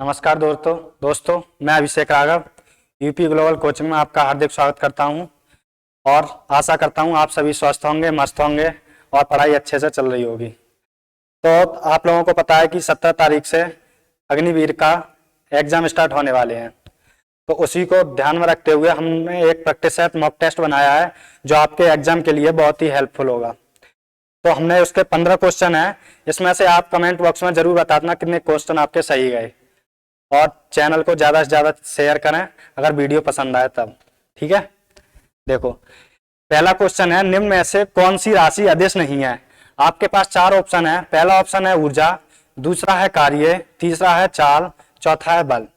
नमस्कार दोस्तों मैं अभिषेक राघव यूपी ग्लोबल कोचिंग में आपका हार्दिक स्वागत करता हूं और आशा करता हूं आप सभी स्वस्थ होंगे, मस्त होंगे और पढ़ाई अच्छे से चल रही होगी। तो आप लोगों को पता है कि 17 तारीख से अग्निवीर का एग्जाम स्टार्ट होने वाले हैं, तो उसी को ध्यान में रखते हुए हमने एक प्रैक्टिस सेट मॉक टेस्ट बनाया है जो आपके एग्जाम के लिए बहुत ही हेल्पफुल होगा। तो हमने उसके 15 क्वेश्चन है, इसमें से आप कमेंट बॉक्स में जरूर बता देना कितने क्वेश्चन आपके सही गए और चैनल को ज्यादा से ज्यादा शेयर करें अगर वीडियो पसंद आए तब। ठीक है, देखो पहला क्वेश्चन है, निम्न में से कौन सी राशि अदिश नहीं है। आपके पास 4 ऑप्शन है। पहला ऑप्शन है ऊर्जा, दूसरा है कार्य, तीसरा है चाल, चौथा है बल।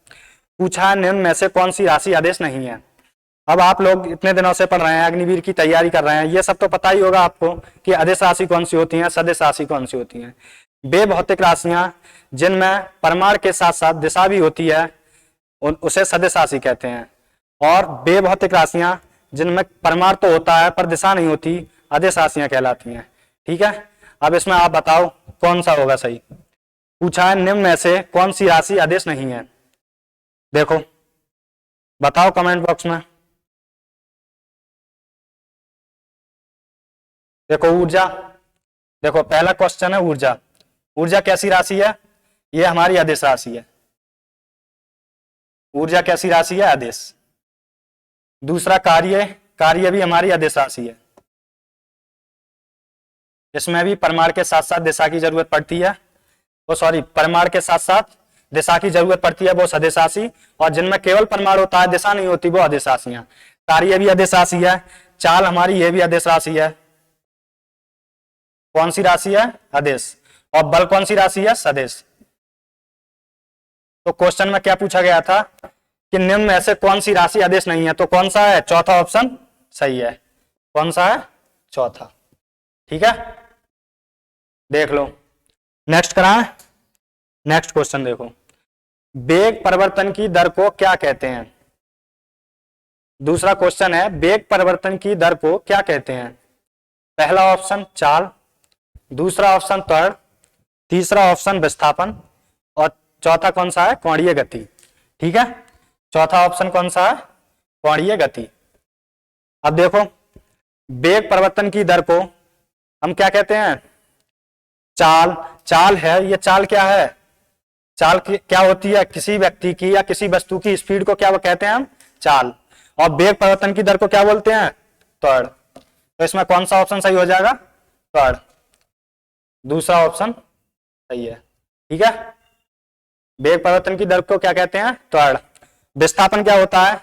पूछा है निम्न में से कौन सी राशि अदिश नहीं है। अब आप लोग इतने दिनों से पढ़ रहे हैं, अग्निवीर की तैयारी कर रहे हैं, ये सब तो पता ही होगा आपको कि अदिश राशि कौन सी होती है, सदिश राशि कौन सी होती है। वे भौतिक राशियां जिनमें परमाणु के साथ साथ दिशा भी होती है उसे सदिश राशि कहते हैं, और वे भौतिक राशियां जिनमें परमाणु तो होता है पर दिशा नहीं होती अदिश राशियां कहलाती हैं। ठीक है, अब इसमें आप बताओ कौन सा होगा सही। पूछा है निम्न में से कौन सी राशि अदिश नहीं है। देखो बताओ कमेंट बॉक्स में। देखो ऊर्जा, देखो पहला क्वेश्चन है ऊर्जा। ऊर्जा कैसी राशि है, ये हमारी अदिश राशि है। ऊर्जा कैसी राशि है, अदिश। दूसरा कार्य, कार्य भी हमारी अदिश राशि है। इसमें भी परमाणु के साथ साथ दिशा की जरूरत पड़ती है, वो सॉरी परमाणु के साथ साथ दिशा की जरूरत पड़ती है, वो सदिश राशि। और जिनमें केवल परमाणु होता है दिशा नहीं होती वो अदिश राशियां। कार्य भी अदिश राशि है, चाल हमारी ये भी अदिश राशि है। कौन सी राशि है, अदिश। और बल कौन सी राशि है, सदिश। तो क्वेश्चन में क्या पूछा गया था कि निम्न में से कौन सी राशि अदिश नहीं है, तो कौन सा है, चौथा ऑप्शन सही है। कौन सा है, चौथा। ठीक है, देख लो। नेक्स्ट कराएं, नेक्स्ट क्वेश्चन देखो, वेग परिवर्तन की दर को क्या कहते हैं। दूसरा क्वेश्चन है, वेग परिवर्तन की दर को क्या कहते हैं। पहला ऑप्शन चाल, दूसरा ऑप्शन त्वरण, तीसरा ऑप्शन विस्थापन और चौथा कौन सा है, कोणीय गति। ठीक है, चौथा ऑप्शन कौन सा है, कोणीय गति। अब देखो वेग परिवर्तन की दर को हम क्या कहते हैं, चाल। चाल है, ये चाल क्या है, चाल क्या होती है, किसी व्यक्ति की या किसी वस्तु की स्पीड को क्या वो कहते हैं हम, चाल। और वेग परिवर्तन की दर को क्या बोलते हैं, त्वरण। तो इसमें कौन सा ऑप्शन सही हो जाएगा, त्वरण। दूसरा ऑप्शन सही है। ठीक है, वेग परिवर्तन की दर को क्या कहते हैं, त्वरण। विस्थापन क्या होता है,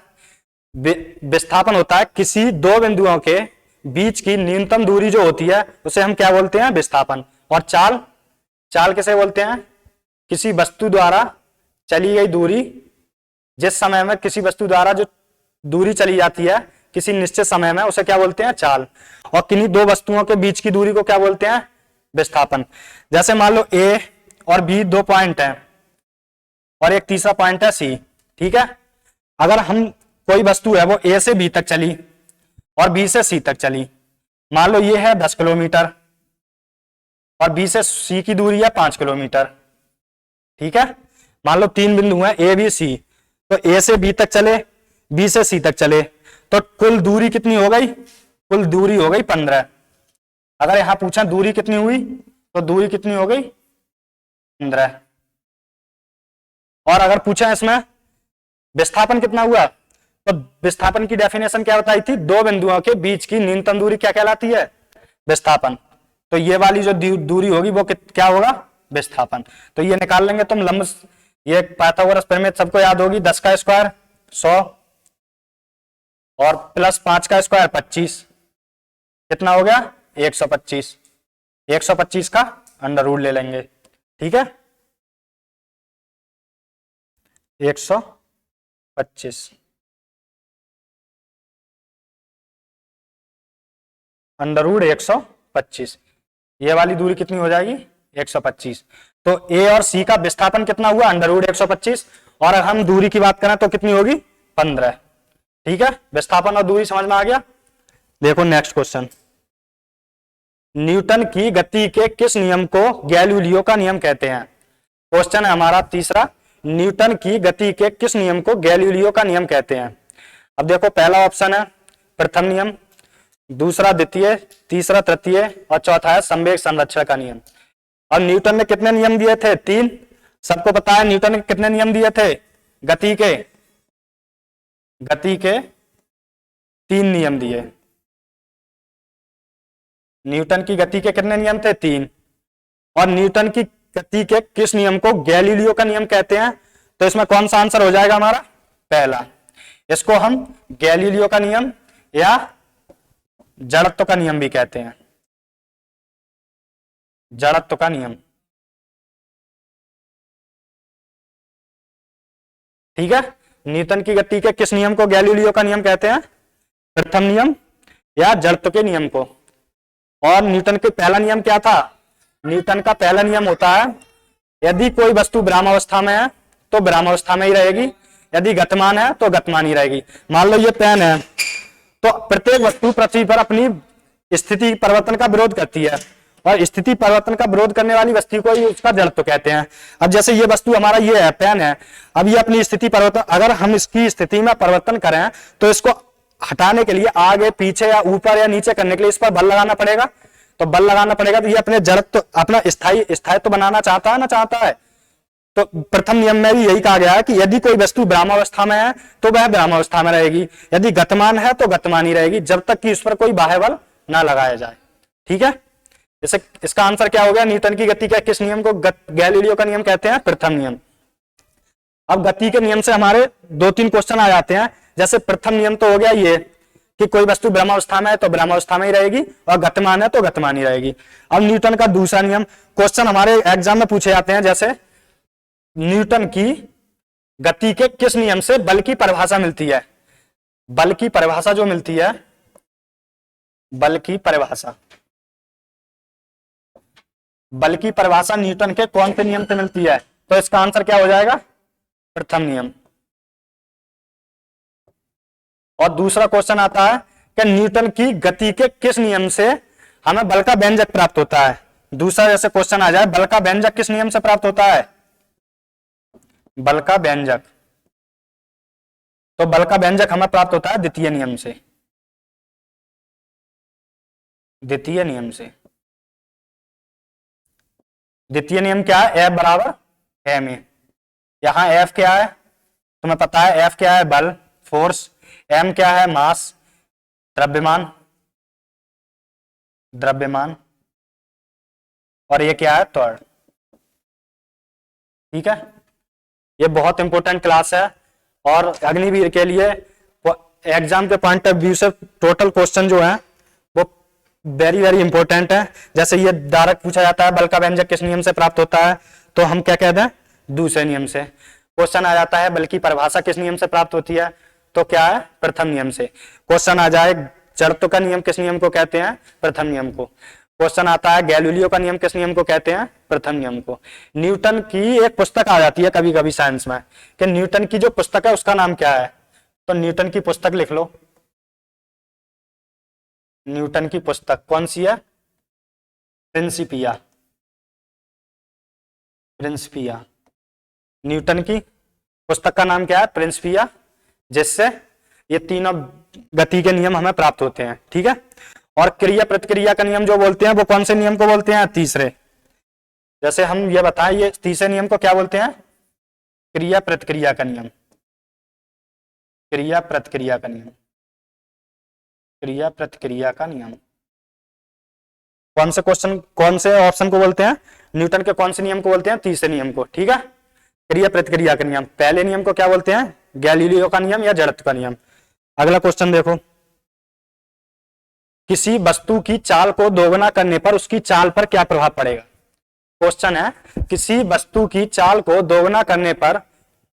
विस्थापन होता है किसी दो बिंदुओं के बीच की न्यूनतम दूरी जो होती है उसे हम क्या बोलते हैं, विस्थापन। और चाल, चाल किसे बोलते हैं, किसी वस्तु द्वारा चली गई दूरी, जिस समय में किसी वस्तु द्वारा जो दूरी चली जाती है किसी निश्चित समय में उसे क्या बोलते हैं, चाल। और किन्हीं दो वस्तुओं के बीच की दूरी को क्या बोलते हैं, विस्थापन। जैसे मान लो ए और बी 2 पॉइंट हैं और एक तीसरा पॉइंट है सी। ठीक है, अगर हम कोई वस्तु है वो ए से बी तक चली और बी से सी तक चली, मान लो ये है 10 किलोमीटर और बी से सी की दूरी है 5 किलोमीटर। ठीक है, मान लो 3 बिंदु हैं ए बी सी, तो ए से बी तक चले, बी से सी तक चले, तो कुल दूरी कितनी हो गई, कुल दूरी हो गई 15। अगर यहां पूछा दूरी कितनी हुई तो दूरी कितनी हो गई, 15। और अगर पूछा इसमें विस्थापन कितना हुआ, तो विस्थापन की डेफिनेशन क्या बताई थी, दो बिंदुओं के बीच की न्यूनतम दूरी क्या कहलाती है, विस्थापन। तो ये वाली जो दूरी होगी वो क्या होगा, विस्थापन। तो ये निकाल लेंगे तुम लंब, ये पाइथागोरस प्रमेय सबको याद होगी, 10 का स्क्वायर 100 और प्लस 5 का स्क्वायर 25, कितना हो गया 125। 125 का अंडर रूट ले लेंगे। ठीक है, 125 अंडर रूट 125, ये वाली दूरी कितनी हो जाएगी 125। तो ए और सी का विस्थापन कितना हुआ, अंडर रूट 125, और अगर हम दूरी की बात करें तो कितनी होगी 15। ठीक है, विस्थापन और दूरी समझ में आ गया। देखो नेक्स्ट क्वेश्चन, न्यूटन की गति के किस नियम को गैलीलियो का नियम कहते हैं। क्वेश्चन है हमारा तीसरा, न्यूटन की गति के किस नियम को गैलीलियो का नियम कहते हैं? अब देखो पहला ऑप्शन है प्रथम नियम, दूसरा द्वितीय, तीसरा तृतीय और चौथा है संवेग संरक्षण का नियम। और न्यूटन ने कितने नियम दिए थे? 3। सबको पता है न्यूटन ने कितने नियम दिए थे गति के? गति के 3 नियम दिए। न्यूटन की गति के कितने नियम थे? 3। और न्यूटन की गति के किस नियम को गैलीलियो का नियम कहते हैं? तो इसमें कौन सा आंसर हो जाएगा हमारा? पहला। इसको हम गैलीलियो का नियम या जड़त्व का नियम भी कहते हैं, जड़त्व का नियम। ठीक है, न्यूटन की गति के किस नियम को गैलीलियो का नियम कहते हैं? प्रथम नियम या जड़त्व के नियम को। और न्यूटन का पहला नियम क्या था? न्यूटन का पहला नियम होता है यदि कोई वस्तु विरामावस्था में है तो विरामावस्था में ही रहेगी, यदि गतिमान है तो गतिमान ही रहेगी। मान लो ये पेन है, तो प्रत्येक वस्तु पृथ्वी पर अपनी स्थिति परिवर्तन का विरोध करती है, और स्थिति परिवर्तन का विरोध करने वाली वस्तु को ही उसका जड़त्व कहते हैं। अब जैसे ये वस्तु हमारा ये है, पेन है, अब ये अपनी स्थिति परिवर्तन, अगर हम इसकी स्थिति में परिवर्तन करें तो इसको हटाने के लिए आगे पीछे या ऊपर या नीचे करने के लिए इस पर बल लगाना पड़ेगा। तो बल लगाना पड़ेगा तो ये अपने जड़त्व, अपना स्थायित्व बनाना चाहता है ना चाहता है। तो प्रथम नियम में भी यही कहा गया है कि यदि कोई वस्तु विरामावस्था में है तो वह विरामावस्था में रहेगी, यदि गतिमान है तो गतिमान ही रहेगी, जब तक कि उस पर कोई बाह्य बल ना लगाया जाए। ठीक है, जैसे इसका आंसर क्या हो गया? न्यूटन की गति के किस नियम को गैलीलियो का नियम कहते हैं? प्रथम नियम। अब गति के नियम से हमारे 2-3 क्वेश्चन आ जाते हैं। जैसे प्रथम नियम तो हो गया ये कि कोई वस्तु विरामावस्था में है तो विरामावस्था में ही रहेगी, और गतिमान है तो गतिमान ही रहेगी। अब न्यूटन का दूसरा नियम, क्वेश्चन हमारे एग्जाम में पूछे जाते हैं, जैसे न्यूटन की गति के किस नियम से बल की परिभाषा मिलती है? बल की परिभाषा जो मिलती है, बल की परिभाषा, बल की परिभाषा न्यूटन के कौन से नियम से मिलती है? तो इसका आंसर क्या हो जाएगा? प्रथम नियम। और दूसरा क्वेश्चन आता है कि न्यूटन की गति के किस नियम से हमें बल का व्यंजक प्राप्त होता है? दूसरा जैसे क्वेश्चन आ जाए, बल का व्यंजक किस नियम से प्राप्त होता है? बल का व्यंजक, तो बल का व्यंजक हमें प्राप्त होता है द्वितीय नियम से। द्वितीय नियम से, द्वितीय नियम क्या है? F बराबर m ए। यहां F क्या है तुम्हें पता है? F क्या है? बल, फोर्स। m क्या है? मास, द्रव्यमान, द्रव्यमान। और ये क्या है? त्वरण। ठीक है, ये बहुत इंपॉर्टेंट क्लास है, और अग्निवीर के लिए एग्जाम के पॉइंट ऑफ व्यू से टोटल क्वेश्चन जो है वो वेरी वेरी इंपॉर्टेंट है। जैसे ये डायरेक्ट पूछा जाता है बल का व्यंजक किस नियम से प्राप्त होता है, तो हम क्या कहते हैं? दूसरे नियम से। क्वेश्चन आ जाता है बल की परिभाषा किस नियम से प्राप्त होती है, तो क्या है? प्रथम नियम से। क्वेश्चन आ जाए जड़त्व का नियम किस नियम को कहते हैं? प्रथम नियम को। क्वेश्चन आता है गैलीलियो का नियम किस नियम को कहते हैं? प्रथम नियम को। न्यूटन की एक पुस्तक आ जाती है कभी कभी साइंस में कि न्यूटन की जो पुस्तक है उसका नाम क्या है, तो न्यूटन की पुस्तक लिख लो। न्यूटन की पुस्तक कौन सी है? प्रिंसिपिया। प्रिंसिपिया, न्यूटन की पुस्तक का नाम क्या है? प्रिंसिपिया, जिससे ये तीनों गति के नियम हमें प्राप्त होते हैं। ठीक है, और क्रिया प्रतिक्रिया का नियम जो बोलते हैं वो कौन से नियम को बोलते हैं? तीसरे। जैसे हम ये बताएं, ये तीसरे नियम को क्या बोलते हैं? क्रिया प्रतिक्रिया का नियम। क्रिया प्रतिक्रिया का नियम, क्रिया प्रतिक्रिया का नियम। कौन से क्वेश्चन, कौन से ऑप्शन को बोलते हैं? न्यूटन के कौन से नियम को बोलते हैं? तीसरे नियम को। ठीक है, क्रिया प्रतिक्रिया का नियम। पहले नियम को क्या बोलते हैं? गैलीलियो का नियम या जड़त्व का नियम। अगला क्वेश्चन देखो, किसी वस्तु की चाल को दोगुना करने पर उसकी चाल पर क्या प्रभाव पड़ेगा? क्वेश्चन है, किसी वस्तु की चाल को दोगुना करने पर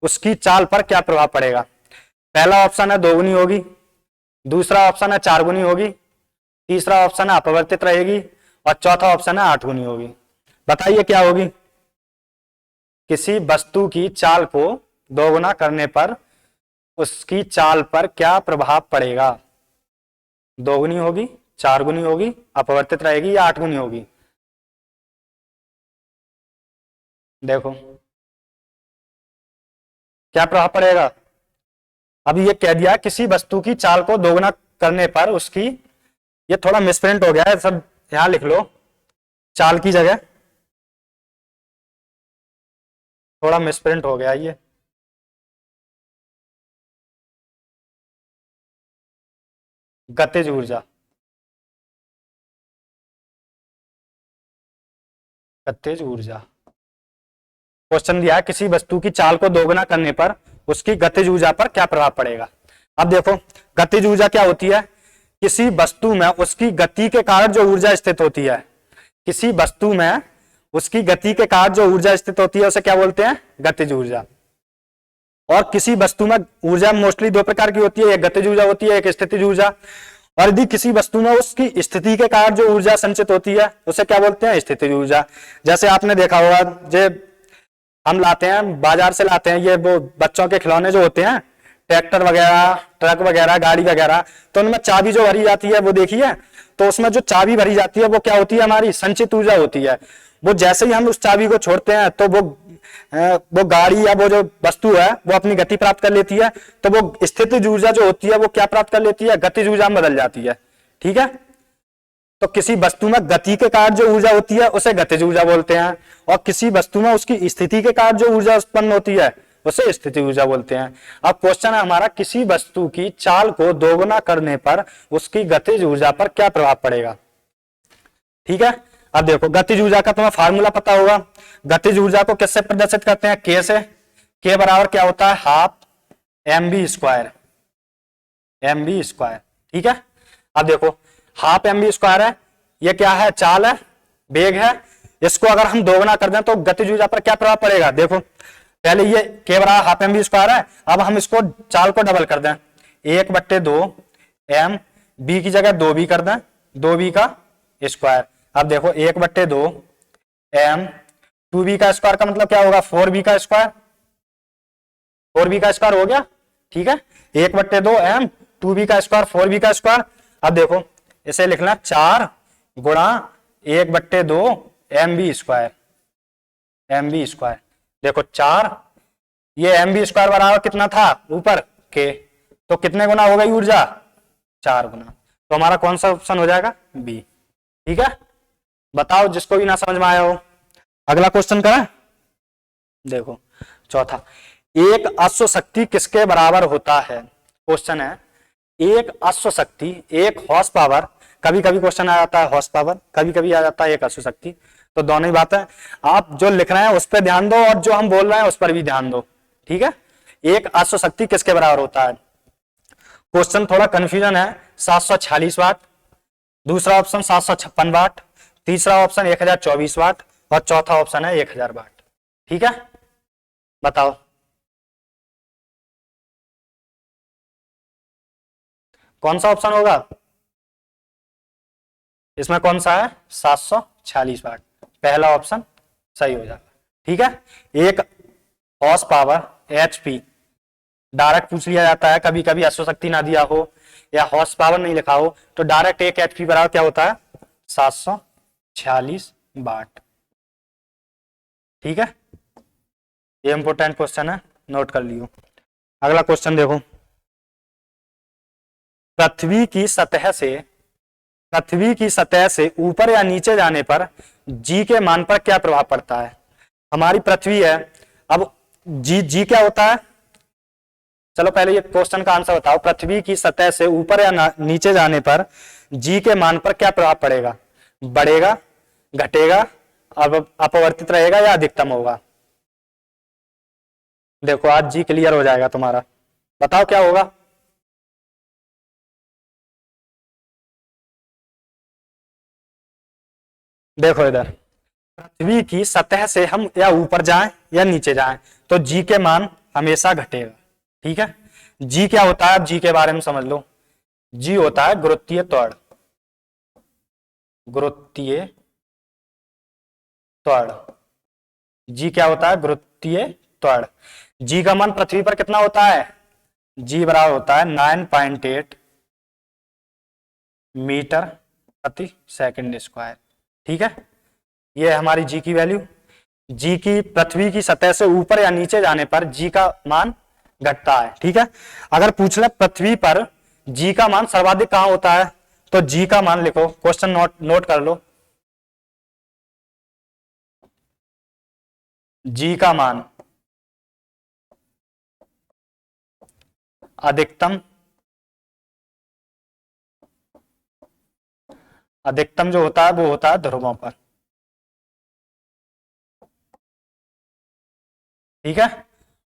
उसकी चाल पर क्या प्रभाव पड़ेगा? पहला ऑप्शन है दोगुनी होगी, दूसरा ऑप्शन है 4 गुनी होगी, तीसरा ऑप्शन है अपवर्तित रहेगी, और चौथा ऑप्शन है 8 गुनी होगी। बताइए क्या होगी? किसी वस्तु की चाल को दोगुना करने पर उसकी चाल पर क्या प्रभाव पड़ेगा? 2 गुनी होगी, 4 गुनी होगी, अपवर्तित रहेगी, या 8 गुनी होगी? देखो क्या प्रभाव पड़ेगा? अब ये कह दिया किसी वस्तु की चाल को दोगुना करने पर उसकी, ये थोड़ा मिसप्रिंट हो गया है, सब यहां लिख लो चाल की जगह, थोड़ा मिसप्रिंट हो गया ये। गतिज ऊर्जा, गतिज ऊर्जा। क्वेश्चन दिया है किसी वस्तु की चाल को दोगुना करने पर उसकी गतिज ऊर्जा पर क्या प्रभाव पड़ेगा। अब देखो गतिज ऊर्जा क्या होती है? किसी वस्तु में उसकी गति के कारण जो ऊर्जा स्थित होती है, किसी वस्तु में उसकी गति के कारण जो ऊर्जा स्थित होती है उसे क्या बोलते हैं? गतिज ऊर्जा। और किसी वस्तु में ऊर्जा मोस्टली दो प्रकार की होती है, एक गतिज ऊर्जा होती है, एक स्थितिज ऊर्जा। और यदि किसी वस्तु में उसकी स्थिति के कारण जो ऊर्जा संचित होती है उसे क्या बोलते हैं? स्थितिज ऊर्जा। जैसे आपने देखा होगा, जो हम लाते हैं बाजार से लाते हैं ये वो बच्चों के खिलौने जो होते हैं, ट्रैक्टर वगैरह, ट्रक वगैरह, गाड़ी वगैरह, तो उनमें चाबी जो भरी जाती है वो देखी है, तो उसमें जो चाबी भरी जाती है वो क्या होती है? हमारी संचित ऊर्जा होती है। वो जैसे ही हम उस चाबी को छोड़ते हैं तो वो गाड़ी या वो जो वस्तु है वो अपनी गति प्राप्त कर लेती है, तो वो स्थितिज ऊर्जा जो होती है वो क्या प्राप्त कर लेती है? गतिज ऊर्जा में बदल जाती है। ठीक है, तो किसी वस्तु में गति के कारण जो ऊर्जा होती है उसे गतिज ऊर्जा बोलते हैं, और किसी वस्तु में उसकी स्थिति के कारण जो ऊर्जा उत्पन्न होती है उसे स्थिति ऊर्जा बोलते हैं। अब क्वेश्चन है हमारा, किसी वस्तु की चाल को दोगुना करने पर उसकी गतिज ऊर्जा पर क्या प्रभाव पड़ेगा। ठीक है, अब देखो गतिज ऊर्जा का तुम्हें फार्मूला पता होगा। गतिज ऊर्जा को किससे प्रदर्शित करते हैं? के से। के बराबर क्या होता है? Half mv square, mv square. ठीक है, अब देखो हाफ mv स्क्वायर है, ये क्या है? चाल है, वेग है। इसको अगर हम दोगुना कर दें तो गतिज ऊर्जा पर क्या प्रभाव पड़ेगा? देखो पहले ये के बराबर हाफ mv स्क्वायर है, अब हम इसको चाल को डबल कर दें, 1/2 m, b की जगह 2b कर दें, 2b का स्क्वायर। अब देखो 1/2 m, 2b का स्क्वायर का मतलब क्या होगा? 4b का स्क्वायर, 4b का स्क्वायर हो गया। ठीक है, 1/2 m, 2b का स्क्वायर, 4b का स्क्वायर। अब देखो इसे लिखना 4 गुणा 1/2 mv स्क्वायर, mv स्क्वायर। देखो 4, ये mv स्क्वायर बराबर कितना था ऊपर? के, तो कितने गुना हो गई ऊर्जा? 4 गुना। तो हमारा कौन सा ऑप्शन हो जाएगा? बी। ठीक है, बताओ जिसको भी ना समझ में आया हो। अगला क्वेश्चन करें, देखो चौथा, एक अश्व शक्ति किसके बराबर होता है? क्वेश्चन है एक अश्व शक्ति, एक हॉर्स पावर, कभी कभी क्वेश्चन आ जाता है हॉर्स पावर, कभी कभी आ जाता है एक अश्व शक्ति, तो दोनों ही बात है। आप जो लिख रहे हैं उस पर ध्यान दो और जो हम बोल रहे हैं उस पर भी ध्यान दो। ठीक है, एक अश्व शक्ति किसके बराबर होता है? क्वेश्चन थोड़ा कंफ्यूजन है। 746 वाट, दूसरा ऑप्शन 756 वाट, तीसरा ऑप्शन 1024 वाट, और चौथा ऑप्शन है 1000 वाट। ठीक है, बताओ कौन सा ऑप्शन होगा इसमें? कौन सा है? 746 वाट, पहला ऑप्शन सही हो जाएगा। ठीक है, एक हॉर्स पावर एचपी डायरेक्ट पूछ लिया जाता है, कभी कभी अश्व शक्ति ना दिया हो या हॉर्स पावर नहीं लिखा हो तो डायरेक्ट एक एचपी बराबर क्या होता है? 746 वाट। ठीक है, ये इंपोर्टेंट क्वेश्चन है, नोट कर लियो। अगला क्वेश्चन देखो, पृथ्वी की सतह से ऊपर या नीचे जाने पर जी के मान पर क्या प्रभाव पड़ता है? हमारी पृथ्वी है, अब जी क्या होता है? चलो पहले ये क्वेश्चन का आंसर बताओ। पृथ्वी की सतह से ऊपर या नीचे जाने पर जी के मान पर क्या प्रभाव पड़ेगा? बढ़ेगा, घटेगा, अपवर्तित रहेगा या अधिकतम होगा? देखो आज जी क्लियर हो जाएगा तुम्हारा, बताओ क्या होगा? देखो इधर, पृथ्वी की सतह से हम या ऊपर जाएं या नीचे जाएं तो जी के मान हमेशा घटेगा। ठीक है, जी क्या होता है? अब जी के बारे में समझ लो। जी होता है गुरुत्वीय त्वरण, गुरुत्वीय त्वरण। जी क्या होता है? गुरुत्वीय त्वरण। जी का मान पृथ्वी पर कितना होता है? जी बराबर होता है 9.8 मीटर प्रति सेकंड स्क्वायर। ठीक है, ये है हमारी जी की वैल्यू। जी की पृथ्वी की सतह से ऊपर या नीचे जाने पर जी का मान घटता है। ठीक है, अगर पूछ ले पृथ्वी पर जी का मान सर्वाधिक कहां होता है, तो जी का मान लिखो, क्वेश्चन नोट कर लो। जी का मान अधिकतम अधिकतम जो होता है वो होता है ध्रुवों पर। ठीक है,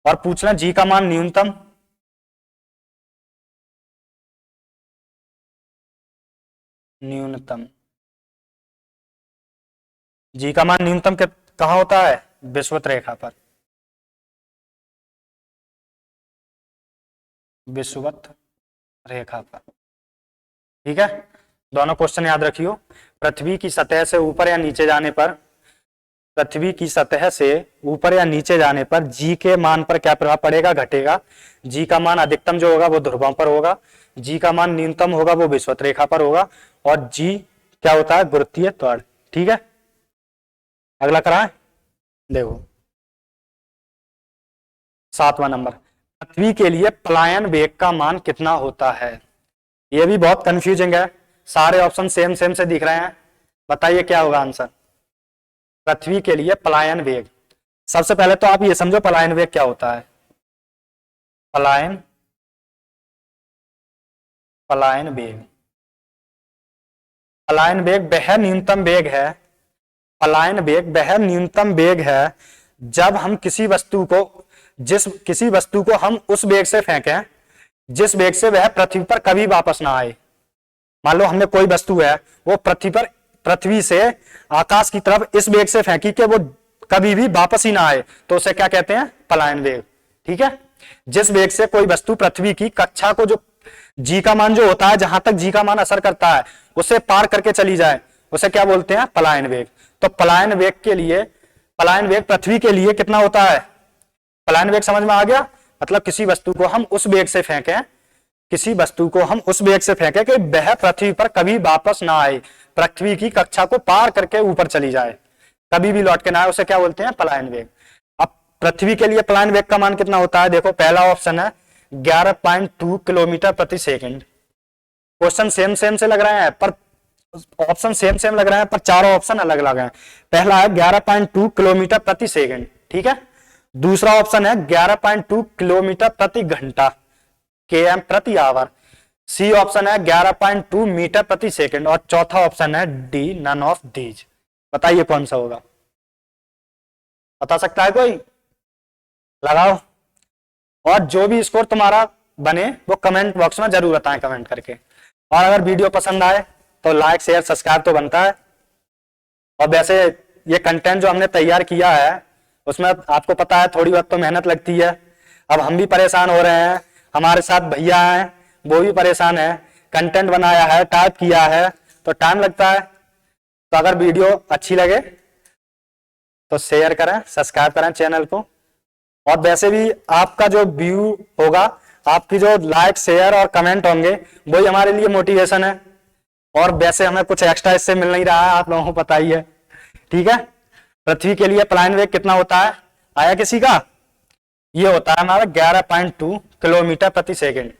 और पूछना जी का मान न्यूनतम, न्यूनतम जी का मान न्यूनतम कहां होता है, विषुवत रेखा पर, विषुवत रेखा पर। ठीक है, दोनों क्वेश्चन याद रखियो। पृथ्वी की सतह से ऊपर या नीचे जाने पर, पृथ्वी की सतह से ऊपर या नीचे जाने पर जी के मान पर क्या प्रभाव पड़ेगा, घटेगा। जी का मान अधिकतम जो होगा वो ध्रुवों पर होगा, जी का मान न्यूनतम होगा वो विषुवत रेखा पर होगा, और जी क्या होता है, गुरुत्वीय त्वरण। ठीक है, अगला कराए, देखो 7वां नंबर, पृथ्वी के लिए पलायन वेग का मान कितना होता है। यह भी बहुत कंफ्यूजिंग है, सारे ऑप्शन सेम सेम से दिख रहे हैं, बताइए क्या होगा आंसर। पृथ्वी के लिए पलायन वेग, सबसे पहले तो आप ये समझो पलायन वेग क्या होता है। पलायन पलायन वेग, पलायन वेग वह न्यूनतम वेग है, पलायन वेग वह न्यूनतम वेग है जब हम किसी वस्तु को, किसी वस्तु को हम उस वेग से फेंकें जिस वेग से वह पृथ्वी पर कभी वापस ना आए। मान लो हमने कोई वस्तु है वो पृथ्वी से आकाश की तरफ इस वेग से फेंकी कि वो कभी भी वापस ही ना आए, तो उसे क्या कहते हैं, पलायन वेग। ठीक है, जिस वेग से कोई वस्तु पृथ्वी की कक्षा को, जो जी का मान जो होता है, जहां तक जी का मान असर करता है उसे पार करके चली जाए, उसे क्या बोलते हैं, पलायन वेग। तो पलायन वेग के लिए, पलायन वेग पृथ्वी के लिए कितना होता है, पलायन वेग समझ में आ गया, मतलब किसी वस्तु को हम उस वेग से फेंकें, किसी वस्तु को हम उस वेग से फेंकें कि वह पृथ्वी पर कभी वापस ना आए, पृथ्वी की कक्षा को पार करके ऊपर चली जाए, कभी भी लौट के ना आए, उसे क्या बोलते हैं, पलायन वेग। अब पृथ्वी के लिए पलायन वेग का मान कितना होता है, देखो पहला ऑप्शन है 11.2 किलोमीटर प्रति सेकंड। क्वेश्चन सेम सेम से लग रहे हैं पर, ऑप्शन सेम सेम लग रहे हैं पर चारों ऑप्शन अलग अलग हैं। पहला है 11.2 किलोमीटर प्रति सेकंड, ठीक है। दूसरा ऑप्शन है 11.2 किलोमीटर प्रति घंटा, km प्रति आवर। सी ऑप्शन है 11.2 मीटर प्रति सेकंड, और चौथा ऑप्शन है डी, नन ऑफ दीज। बताइए कौन सा होगा, बता सकता है कोई, लगाओ। और जो भी स्कोर तुम्हारा बने वो कमेंट बॉक्स में जरूर बताएं कमेंट करके। और अगर वीडियो पसंद आए तो लाइक शेयर सब्सक्राइब तो बनता है। और वैसे ये कंटेंट जो हमने तैयार किया है उसमें आपको पता है थोड़ी बहुत तो मेहनत लगती है। अब हम भी परेशान हो रहे हैं, हमारे साथ भैया हैं वो भी परेशान है, कंटेंट बनाया है, टाइप किया है, तो टाइम लगता है। तो अगर वीडियो अच्छी लगे तो शेयर करें, सब्सक्राइब करें चैनल को। और वैसे भी आपका जो व्यू होगा, आपकी जो लाइक शेयर और कमेंट होंगे, वही हमारे लिए मोटिवेशन है। और वैसे हमें कुछ एक्स्ट्रा इससे मिल नहीं रहा है, आप लोगों को पता ही है। ठीक है, पृथ्वी के लिए पलायन वेग कितना होता है, आया किसी का, ये होता है हमारा 11.2 किलोमीटर प्रति सेकंड।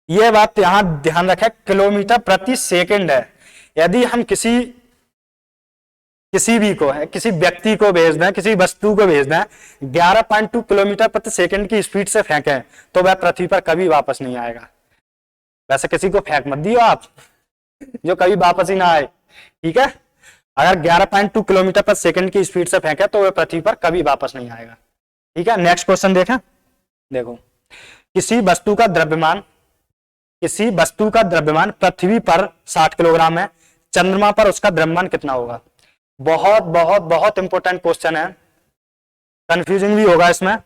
ये बात यहां ध्यान रखें, किलोमीटर प्रति सेकंड है। यदि हम किसी भी को है, किसी व्यक्ति को भेज दें, किसी वस्तु को भेज दें, 11.2 किलोमीटर प्रति सेकंड की स्पीड से फेंकें तो वह पृथ्वी पर कभी वापस नहीं आएगा। वैसे किसी को फेंक मत दियो आप जो कभी वापस ही ना आए, ठीक है। अगर 11.2 किलोमीटर प्रति सेकंड की स्पीड से फेंके तो वह पृथ्वी पर कभी वापस नहीं आएगा। ठीक है, नेक्स्ट क्वेश्चन देखें। देखो, किसी वस्तु का द्रव्यमान पृथ्वी पर 60 किलोग्राम है, चंद्रमा पर उसका द्रव्यमान कितना होगा। बहुत बहुत बहुत इंपॉर्टेंट क्वेश्चन है, कंफ्यूजिंग भी होगा इसमें।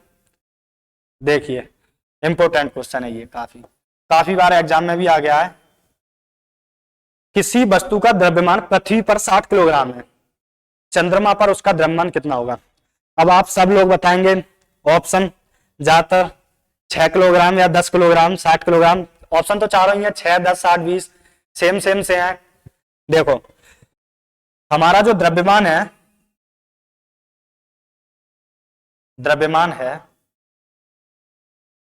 देखिए, इंपॉर्टेंट क्वेश्चन है ये, काफी बार एग्जाम में भी आ गया है। किसी वस्तु का द्रव्यमान पृथ्वी पर 60 किलोग्राम है, चंद्रमा पर उसका द्रव्यमान कितना होगा। अब आप सब लोग बताएंगे ऑप्शन, ज्यादातर 6 किलोग्राम या 10 किलोग्राम, 60 किलोग्राम। ऑप्शन तो चारों ही है, 6, 10, 60, 20 सेम सेम से है। देखो, हमारा जो द्रव्यमान है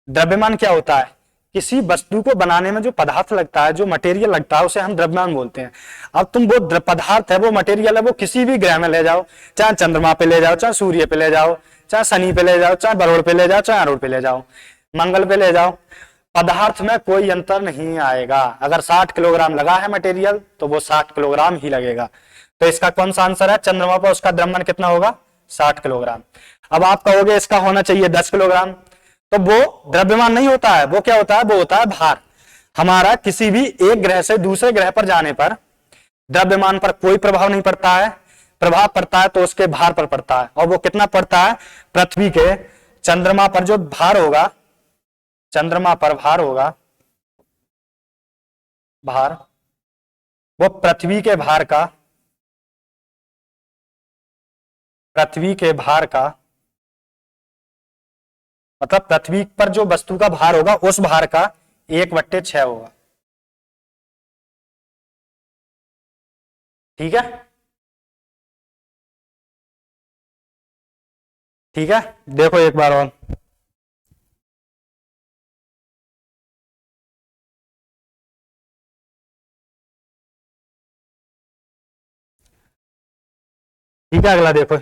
द्रव्यमान क्या होता है? किसी वस्तु को बनाने में जो पदार्थ लगता है, जो मटेरियल लगता है, उसे हम द्रव्यमान बोलते हैं। अब तुम वो पदार्थ है, वो मटेरियल है, वो किसी भी ग्रह में ले जाओ, चाहे चंद्रमा पे ले जाओ, चाहे सूर्य पे ले जाओ, चाहे शनि पे ले जाओ, चाहे बरोड़ पे ले जाओ, चाहे अरुण पे ले जाओ, मंगल पे ले जाओ, पदार्थ में कोई अंतर नहीं आएगा। अगर 60 किलोग्राम लगा है मटेरियल तो वो 60 किलोग्राम ही लगेगा। तो इसका कौन सा आंसर है? चंद्रमा पर उसका द्रव्यमान कितना होगा? 60 किलोग्राम। अब आप कहोगे इसका होना चाहिए 10 किलोग्राम, तो वो द्रव्यमान नहीं होता है, वो क्या होता है? वो होता है भार। हमारा किसी भी एक ग्रह से दूसरे ग्रह पर जाने पर द्रव्यमान पर कोई प्रभाव नहीं पड़ता है, प्रभाव पड़ता है तो उसके भार पर पड़ता है। और वो कितना पड़ता है? पृथ्वी के चंद्रमा पर जो भार होगा, चंद्रमा पर भार होगा, भार, वो पृथ्वी के भार का, पृथ्वी के भार का मतलब पृथ्वी पर जो वस्तु का भार होगा उस भार का 1/6 होगा। ठीक है, ठीक है, देखो एक बार और। ठीक है, अगला देखो।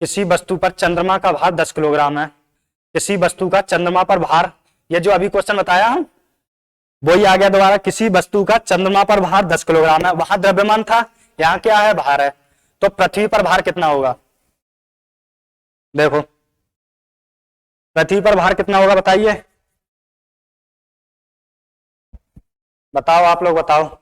किसी वस्तु पर चंद्रमा का भार 10 किलोग्राम है। किसी वस्तु का चंद्रमा पर भार, ये जो अभी क्वेश्चन बताया हम वही आ गया दोबारा। किसी वस्तु का चंद्रमा पर भार 10 किलोग्राम है, वहां द्रव्यमान था, यहाँ क्या है? भार है। तो पृथ्वी पर भार कितना होगा? देखो पृथ्वी पर भार कितना होगा, बताइए, बताओ, आप लोग बताओ।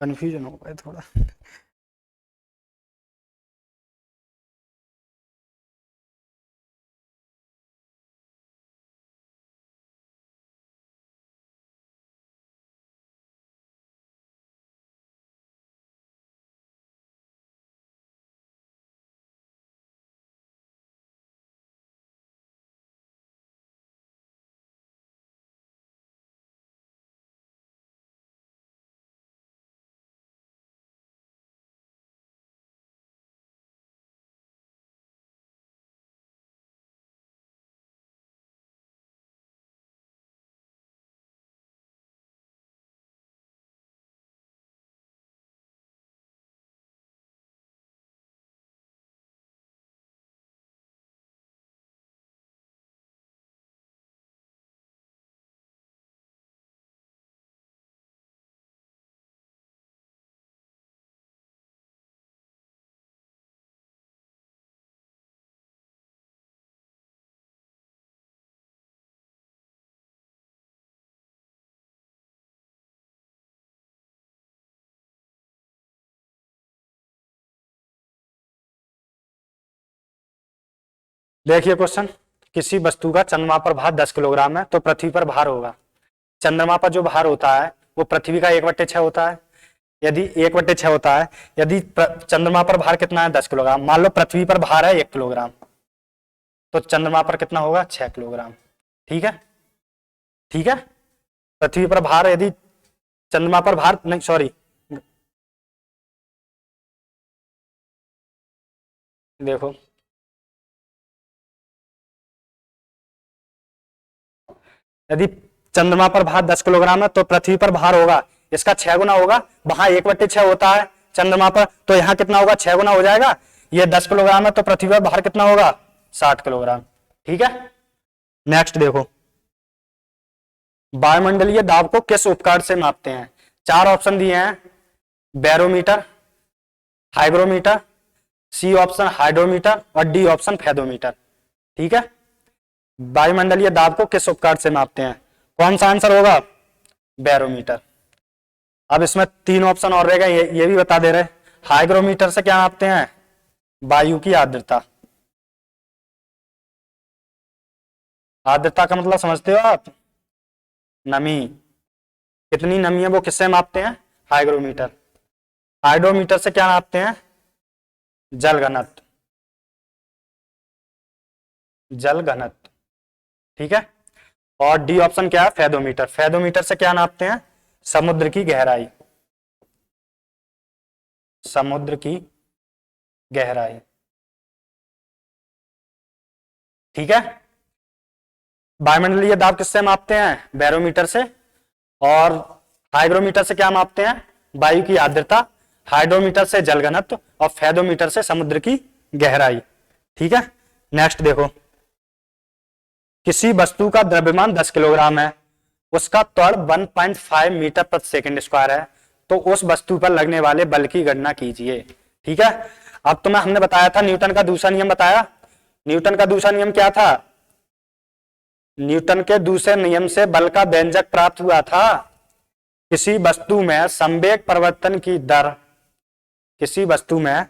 कंफ्यूजन हो गया थोड़ा। देखिए क्वेश्चन, किसी वस्तु का चंद्रमा पर भार 10 किलोग्राम है तो पृथ्वी पर भार होगा। चंद्रमा पर जो भार होता है वो पृथ्वी का 1/6 होता है। यदि 1/6 होता है, यदि चंद्रमा पर भार कितना है? 10 किलोग्राम। मान लो पृथ्वी पर भार है 1 किलोग्राम, तो चंद्रमा पर कितना होगा? 6 किलोग्राम। ठीक है, ठीक है। पृथ्वी पर भार, यदि चंद्रमा पर भार, नहीं सॉरी, देखो यदि चंद्रमा पर भार 10 किलोग्राम है तो पृथ्वी पर भार होगा इसका 6 गुना होगा। वहां 1/6 होता है चंद्रमा पर, तो यहाँ कितना होगा? 6 गुना हो जाएगा। ये 10 किलोग्राम है तो पृथ्वी पर भार कितना होगा? 60 किलोग्राम। ठीक है, नेक्स्ट देखो, वायुमंडलीय दाब को किस उपकरण से मापते हैं? 4 ऑप्शन दिए हैं, barometer, hygrometer, C option hydrometer और डी ऑप्शन फेदोमीटर। ठीक है, वायुमंडलीय दाब को किस उपकरण से मापते हैं? कौन सा आंसर होगा? बैरोमीटर। अब इसमें 3 ऑप्शन और रह गए, ये भी बता दे रहे। हाइग्रोमीटर से क्या नापते हैं? वायु की आर्द्रता। आर्द्रता का मतलब समझते हो आप? नमी, कितनी नमी है वो किससे मापते हैं? हाइग्रोमीटर। हाइड्रोमीटर से क्या नापते हैं? जल घनत्व, जल घनत्व। ठीक है, और डी ऑप्शन क्या है? फेदोमीटर। फेदोमीटर से क्या नापते हैं? समुद्र की गहराई, समुद्र की गहराई। ठीक है। वायुमंडलीय दाब किससे मापते हैं? बैरोमीटर से। और हाइग्रोमीटर से क्या मापते हैं? वायु की आर्द्रता। हाइड्रोमीटर से जल घनत्व और फेदोमीटर से समुद्र की गहराई। ठीक है। नेक्स्ट देखो, किसी वस्तु का द्रव्यमान 10 किलोग्राम है, उसका त्वरण 1.5 मीटर प्रति सेकंड स्क्वायर है, तो उस वस्तु पर लगने वाले बल की गणना कीजिए। ठीक है। अब तुम्हें हमने बताया था न्यूटन का दूसरा नियम बताया। न्यूटन का दूसरा नियम क्या था? न्यूटन के दूसरे नियम से बल का व्यंजक प्राप्त हुआ था। किसी वस्तु में संवेग परिवर्तन की दर, किसी वस्तु में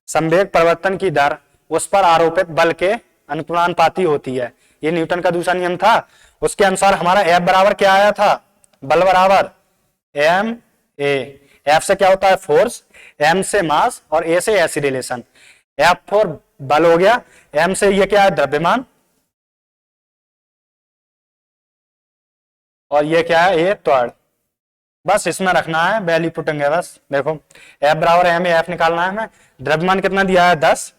संवेग परिवर्तन की दर उस पर आरोपित बल के अनुपाती होती है। ये न्यूटन का दूसरा नियम था। उसके अनुसार हमारा F बराबर क्या आया था? बल बराबर एम ए। F से क्या होता है? फोर्स, M से मास और A से एक्सीलरेशन। F4 बल हो गया, M से ये क्या है? द्रव्यमान, और ये क्या है? ये त्वरण। बस इसमें रखना है, वैल्यू पुटिंग है बस। देखो F बराबर एम ए, F निकालना है हमें। द्रव्यमान कितना दिया है? 10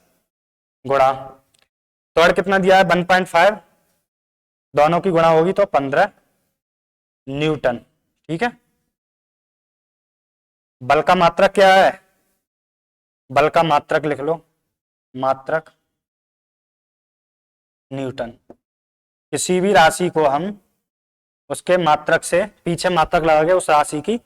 गुणा त्वरण कितना दिया है? 1.5, दोनों की गुणा होगी तो 15 न्यूटन। ठीक है। बल का मात्रक क्या है? बल का मात्रक लिख लो, मात्रक न्यूटन। किसी भी राशि को हम उसके मात्रक से पीछे मात्रक लगा के उस राशि की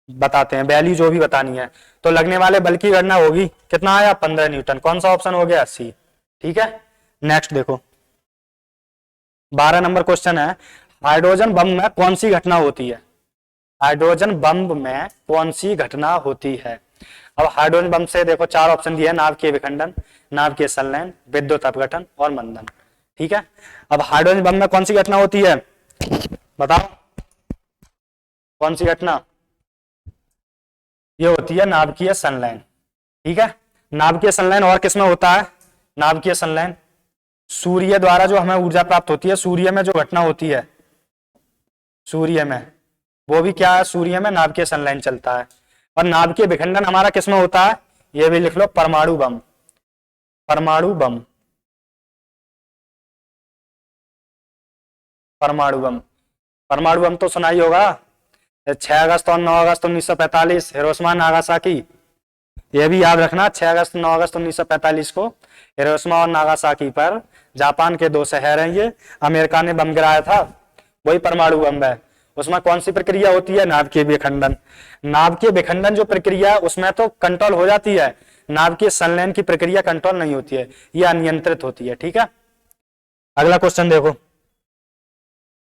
बताते हैं, वैल्यू जो भी बतानी है। तो लगने वाले बल की गणना होगी, कितना आया? 15 न्यूटन। कौन सा ऑप्शन हो गया? सी। ठीक है। नेक्स्ट देखो, 12 नंबर क्वेश्चन है, हाइड्रोजन बम में कौन सी घटना होती है? हाइड्रोजन बम में कौन सी घटना होती है? अब हाइड्रोजन बम से देखो 4 ऑप्शन दिए हैं, नाभिकीय विखंडन, नाभिकीय संलयन, विद्युत अपघटन और मंदन। ठीक है। अब हाइड्रोजन बम में कौन सी घटना होती है? बताओ कौन सी घटना? ये होती है नाभिकीय संलयन। ठीक है। नाभिकीय संलयन और किसमें होता है? नाभिकीय संलयन सूर्य द्वारा जो हमें ऊर्जा प्राप्त होती है, सूर्य में जो घटना होती है, सूर्य में, वो भी क्या है? सूर्य में नाभिकीय संलयन चलता है। और नाभिकीय विखंडन हमारा किसमें होता है? ये भी लिख लो, परमाणु बम। परमाणु बम, परमाणु बम। परमाणु बम तो सुना ही होगा, 6 अगस्त और 9 अगस्त 1945 हिरोशिमा नागासाकी। ये भी याद रखना, 6 अगस्त 9 अगस्त 1945 को हिरोशिमा और नागासाकी पर, जापान के 2 शहर हैं ये, अमेरिका ने बम गिराया था, वही परमाणु बम है। उसमें कौन सी प्रक्रिया होती है? नाभिकीय विखंडन। नाभिकीय विखंडन जो प्रक्रिया है उसमें तो कंट्रोल हो जाती है, नाभिकीय संलयन की प्रक्रिया कंट्रोल नहीं होती है, यह अनियंत्रित होती है। ठीक है। अगला क्वेश्चन देखो,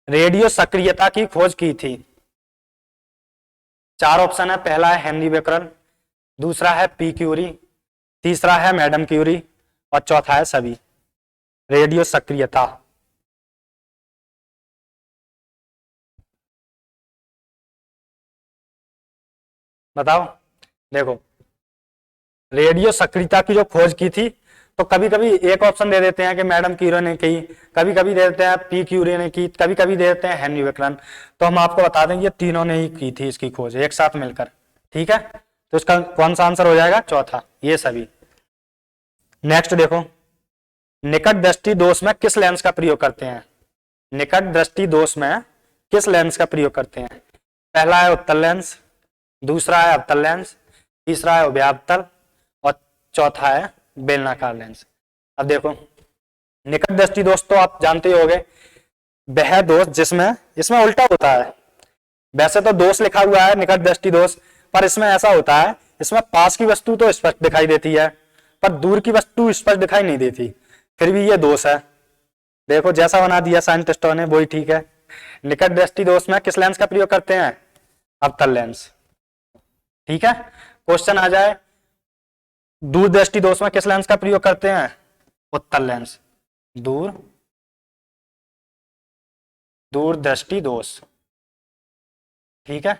रेडियो सक्रियता की खोज की थी। 4 ऑप्शन है, पहला है हेनरी बेकरल, दूसरा है पी क्यूरी, तीसरा है मैडम क्यूरी और चौथा है सभी। रेडियो सक्रियता, बताओ। देखो रेडियो सक्रियता की जो खोज की थी, तो कभी कभी एक ऑप्शन दे देते हैं कि मैडम क्यूरी ने की, कभी कभी दे देते हैं पी क्यूरी ने की, कभी कभी दे देते हैं हेनरी बेकरल। तो हम आपको बता दें ये तीनों ने ही की थी इसकी खोज एक साथ मिलकर। ठीक है। तो इसका कौन सा आंसर हो जाएगा? चौथा, ये सभी। नेक्स्ट देखो, निकट दृष्टि दोष में किस लेंस का प्रयोग करते हैं? निकट दृष्टि दोष में किस लेंस का प्रयोग करते हैं? पहला है उत्तल लेंस, दूसरा है अवतल लेंस, तीसरा है उभयावतल और चौथा है बेलनाकार लेंस। अब देखो निकट दृष्टि दोष तो आप जानते ही होंगे, वह दोष जिसमें, इसमें उल्टा होता है। वैसे तो दोष लिखा हुआ है निकट दृष्टि दोष, पर इसमें ऐसा होता है, इसमें पास की वस्तु तो स्पष्ट दिखाई देती है पर दूर की वस्तु स्पष्ट दिखाई नहीं देती, फिर भी ये दोष है। देखो जैसा बना दिया साइंटिस्टों ने वही ठीक है। निकट दृष्टि दोष में किस लेंस का प्रयोग करते हैं? अवतल लेंस। ठीक है। क्वेश्चन आ जाए, दूरदृष्टि दोष में किस लेंस का प्रयोग करते हैं? उत्तल लेंस। दूरदृष्टि दोष। ठीक है।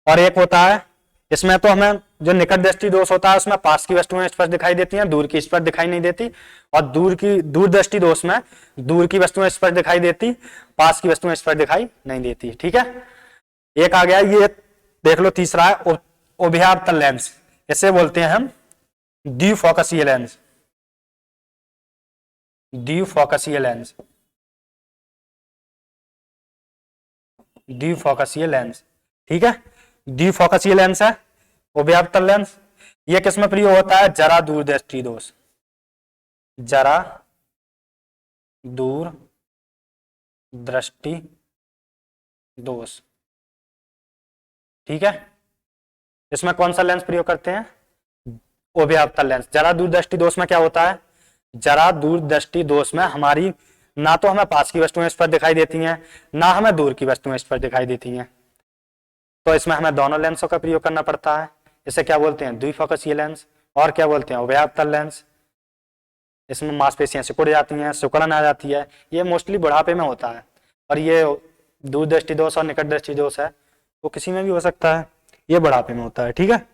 और एक होता है, इसमें तो हमें जो निकट दृष्टि दोष होता है उसमें पास की वस्तुएं स्पष्ट दिखाई देती हैं, दूर की स्पष्ट दिखाई नहीं देती। और दूरदृष्टि दोष में दूर की वस्तुएं स्पष्ट दिखाई देती, पास की वस्तुएं स्पष्ट दिखाई नहीं देती। ठीक है। एक आ गया, ये देख लो तीसरा है उभयावतल लेंस, इसे बोलते हैं हम द्विफोकसीय लेंस, द्विफोकसीय लेंस, द्विफोकसीय लेंस, ठीक है। द्विफोकसीय लेंस है, उभयावतल लेंस। ये किसमें प्रयोग होता है? जरा दूरदृष्टि दोष, जरा दूर दृष्टि दोष, ठीक है। इसमें कौन सा लेंस प्रयोग करते हैं? उभयावतल लेंस। जरा दूरदृष्टि दोष में क्या होता है? जरा दूरदृष्टि दोष में हमारी ना तो हमें पास की वस्तुएं इस पर दिखाई देती हैं, ना हमें दूर की वस्तुएं इस पर दिखाई देती हैं, तो इसमें हमें दोनों लेंसों का प्रयोग करना पड़ता है। इसे क्या बोलते हैं? द्विफोकसीय लेंस। और क्या बोलते हैं? उभयावतल लेंस। इसमें मांसपेशियां सिकुड़ जाती हैं, सिकुड़न आ जाती है। ये मोस्टली बुढ़ापे में होता है। और ये दूरदृष्टि दोष और निकट दृष्टि दोष है, वो किसी में भी हो सकता है, ये बुढ़ापे में होता है, ठीक है।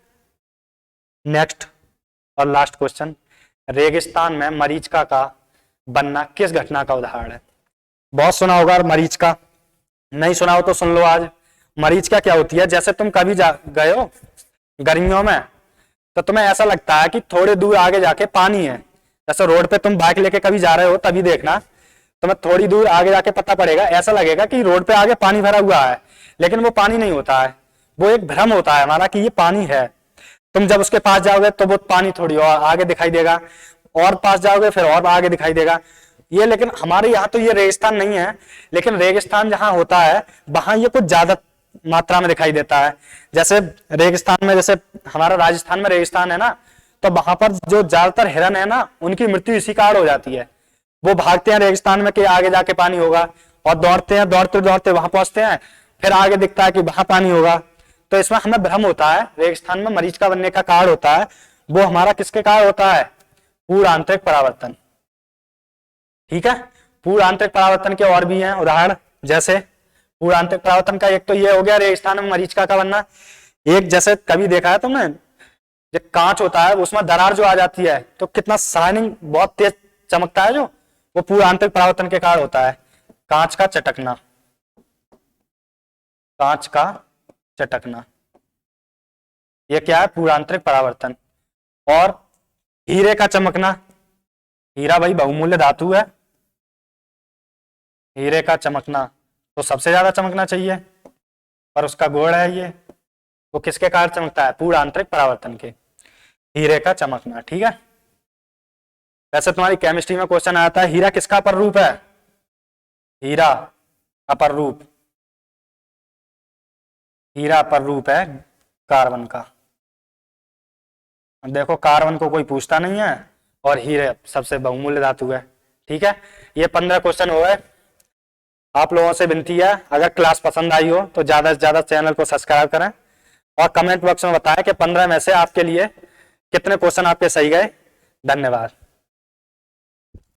नेक्स्ट और लास्ट क्वेश्चन, रेगिस्तान में मरीचिका का बनना किस घटना का उदाहरण है? बहुत सुना होगा मरीचिका, नहीं सुना हो तो सुन लो आज। मरीचिका क्या होती है? जैसे तुम कभी गए हो गर्मियों में, तो तुम्हें ऐसा लगता है कि थोड़े दूर आगे जाके पानी है। जैसे रोड पे तुम बाइक लेके कभी जा रहे हो, तभी देखना तुम्हें थोड़ी दूर आगे जाके पता पड़ेगा, ऐसा लगेगा कि रोड पे आगे पानी भरा हुआ है, लेकिन वो पानी नहीं होता है, वो एक भ्रम होता है हमारा कि ये पानी है। तुम जब उसके पास जाओगे तो वो पानी थोड़ी और आगे दिखाई देगा, और पास जाओगे फिर और आगे दिखाई देगा। ये लेकिन हमारे यहाँ तो ये रेगिस्तान नहीं है, लेकिन रेगिस्तान जहां होता है वहां ये कुछ ज्यादा मात्रा में दिखाई देता है। जैसे रेगिस्तान में, जैसे हमारा राजस्थान में रेगिस्तान है ना, तो वहां पर जो ज्यादातर हिरन है ना, उनकी मृत्यु इसी कारण हो जाती है। वो भागते हैं रेगिस्तान में कि आगे जाके पानी होगा, और दौड़ते हैं, दौड़ते दौड़ते वहां पहुंचते हैं, फिर आगे दिखता है कि वहां पानी होगा। तो इसमें हमें भ्रम होता है। रेगिस्तान में मरीचिका बनने का कारण होता है, वो हमारा किसके कारण होता है? पूर्ण आंतरिक परावर्तन, ठीक है। पूर्ण आंतरिक परावर्तन के और भी हैं उदाहरण। जैसे पूर्ण आंतरिक परावर्तन का एक तो ये हो गया रेगिस्तान में मरीचिका का बनना। एक जैसे कभी देखा है तुमने, जो कांच होता है उसमें दरार जो आ जाती है तो कितना शाइनिंग बहुत तेज चमकता है, जो वो पूर्ण आंतरिक परावर्तन के कारण होता है। कांच का चटकना, कांच का चटकना, ये क्या है? पूर्ण आंतरिक परावर्तन। और हीरे का चमकना, हीरा भाई बहुमूल्य धातु है, हीरे का चमकना तो सबसे ज्यादा चमकना चाहिए, पर उसका गुण है ये, वो किसके कारण चमकता है? पूर्ण आंतरिक परावर्तन के, हीरे का चमकना, ठीक है। वैसे तुम्हारी केमिस्ट्री में क्वेश्चन आया था, हीरा किसका अपर रूप है? हीरा अपर रूप, हीरा अपर रूप है कार्बन का। देखो कार्बन को कोई पूछता नहीं है, और हीरे सबसे बहुमूल्य धातु है, ठीक है। ये 15 क्वेश्चन हो गए। आप लोगों से विनती है, अगर क्लास पसंद आई हो तो ज्यादा से ज्यादा चैनल को सब्सक्राइब करें, और कमेंट बॉक्स में बताएं कि 15 में से आपके लिए कितने क्वेश्चन आपके सही गए। धन्यवाद।